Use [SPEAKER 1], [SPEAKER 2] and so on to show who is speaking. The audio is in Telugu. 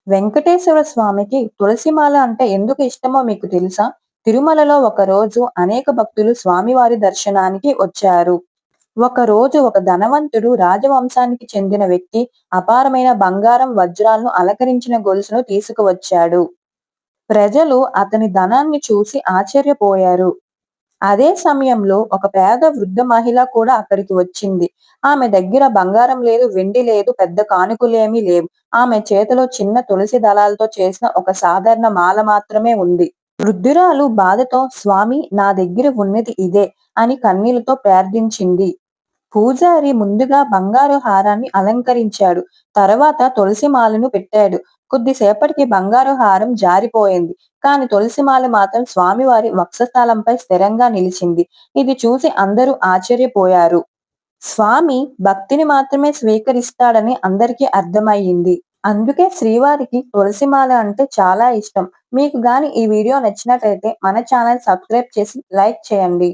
[SPEAKER 1] వెంకటేశ్వర స్వామికి తులసిమాల అంటే ఎందుకు ఇష్టమో మీకు తెలుసా? తిరుమలలో ఒకరోజు అనేక భక్తులు స్వామివారి దర్శనానికి వచ్చారు. ఒకరోజు ఒక ధనవంతుడు రాజవంశానికి చెందిన వ్యక్తి అపారమైన బంగారం, వజ్రాలను అలంకరించిన గొలుసును తీసుకువచ్చాడు. ప్రజలు అతని ధనాన్ని చూసి ఆశ్చర్యపోయారు. అదే సమయంలో ఒక పేద వృద్ధ మహిళ కూడా అక్కడికి వచ్చింది. ఆమె దగ్గర బంగారం లేదు, వెండి లేదు, పెద్ద కానుకలేమీ లేవు. ఆమె చేతిలో చిన్న తులసి దళాలతో చేసిన ఒక సాధారణ మాల మాత్రమే ఉంది. వృద్ధురాలు బాధతో "స్వామి, నా దగ్గర ఉన్నది ఇదే" అని కన్నీళ్లతో ప్రార్థించింది. పూజారి ముందుగా బంగారు హారాన్ని అలంకరించాడు. తర్వాత తులసి మాలను పెట్టాడు. కొద్దిసేపటికి బంగారు హారం జారిపోయింది. కాని తులసిమాల మాత్రం స్వామివారి వక్షస్థలంపై స్థిరంగా నిలిచింది. ఇది చూసి అందరూ ఆశ్చర్యపోయారు. స్వామి భక్తిని మాత్రమే స్వీకరిస్తాడని అందరికీ అర్థమయ్యింది. అందుకే శ్రీవారికి తులసిమాల అంటే చాలా ఇష్టం. మీకు గాని ఈ వీడియో నచ్చినట్లయితే మన ఛానల్ సబ్స్క్రైబ్ చేసి లైక్ చేయండి.